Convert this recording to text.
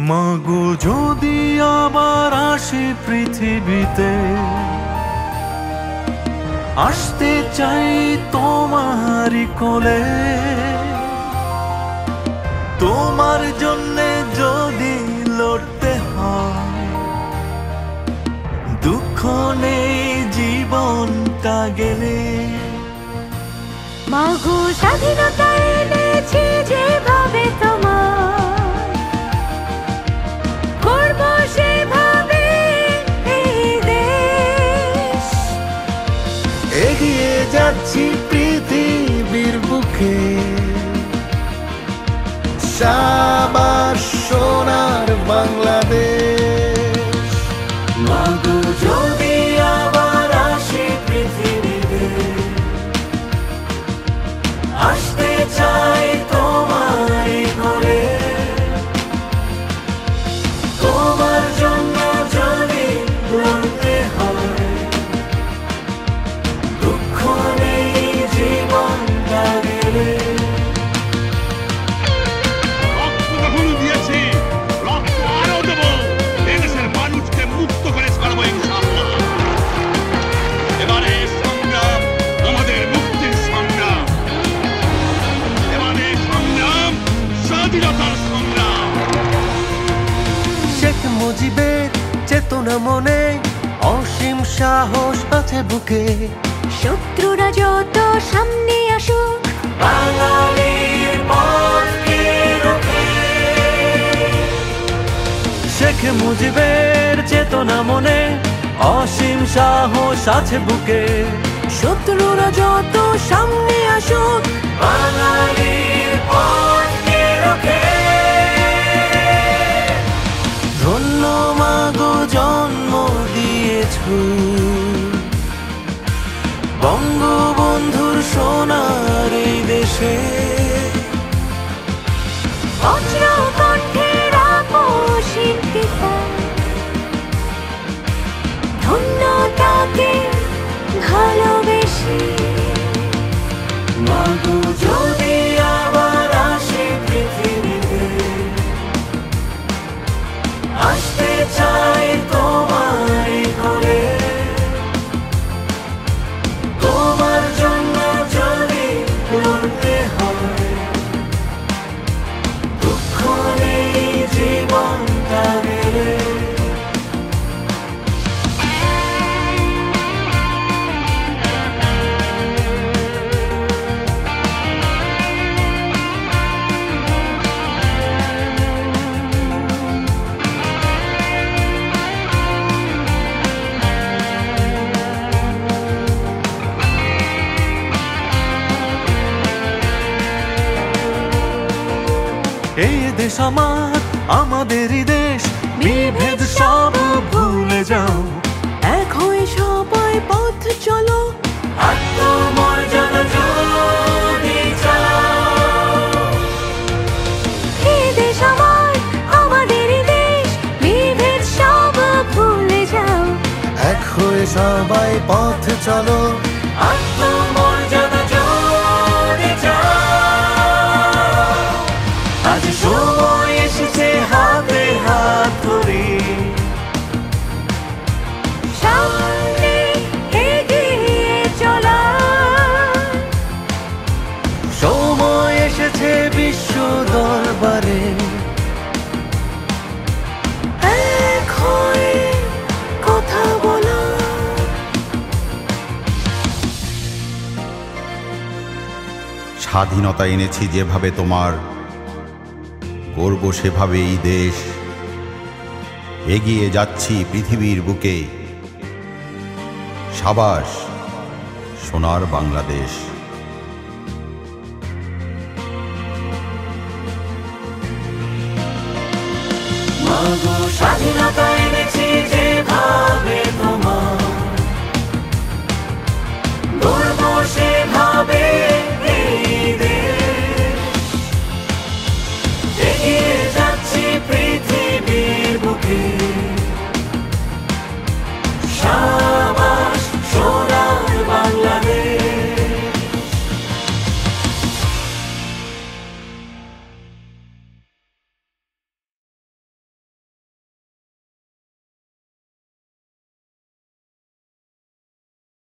মাগো যদি আবার আসি পৃথিবীতে, আসতে চাই তোমারই কোলে। তোমার জন্যে যদি লড়তে হয়, দুঃখ নেই জীবনটা গেলে। মাগো স্বাধীনতা এনেছি যেভাবে তোমার, করব সেভাবে এই দেশ। এগিয়ে যাচ্ছি পৃথিবীর বুকে, সাবাস সোনার বাংলাদেশ। মাগো যদি আবার আসি পৃথিবীতে, আসতে চাই তোমারই ঘরে। তোমার জন্য যদি লড়তে হয়, দুঃখ নেই জীবনটা গেলে। রক্ত কখনো দিয়েছি, রক্ত আরো দেব। এদেশের মানুষকে মুক্ত করে ছাড়বো ইনশাআল্লাহ। এবারে সংগ্রাম আমাদের মুক্তির সংগ্রাম, এবারে সংগ্রাম স্বাধীনতার সংগ্রাম। শেখ মুজিবের চেতনা মনে, অসীম সাহস আছে বুকে। শত্রুরা যত সামনে আসুক, বাঙালির পথকে রুখে। শেখ মুজিবের চেতনা মনে, অসীম সাহস আছে বুকে। শত্রুরা যত সামনে আসুক, বাঙালির পথকে রুখে। ধন্য মাগো জন্ম দিয়েছো বঙ্গবন্ধুর সোনার এই দেশে। বজ্র কণ্ঠের আপসীন পিতা, ধন্য তাকে ভালোবেসে। মাগো যদি আবার আসি পৃথিবীতে, আসতে চাই তোমারই ঘরে। তোমার জন্য যদি লড়তে হয়, দুঃখ নেই জীবনটা গেলে। এই দেশ আমার, আমাদেরই দেশ। বিভেদ সব ভুলে যাও, এক হয়ে সবাই পথ চলো। আত্মমর্যাদা যদি চাও। এই দেশ আমার, আমাদেরই দেশ। বিভেদ সব ভুলে যাও, এক হয়ে সবাই পথ চলো। আত্মমর্যাদা যদি চাও। আজ সময় এসেছে হাতে হাত ধরে, সামনে এগিয়ে চলা। সময় এসেছে বিশ্ব দরবারে, এক হয়ে কথা বলা। স্বাধীনতা এনেছি যেভাবে তোমার, করব সেভাবেই দেশ। এগিয়ে যাচ্ছি পৃথিবীর বুকে, সাবাস সোনার বাংলাদেশ। মাগো স্বাধীনতা এনেছি যে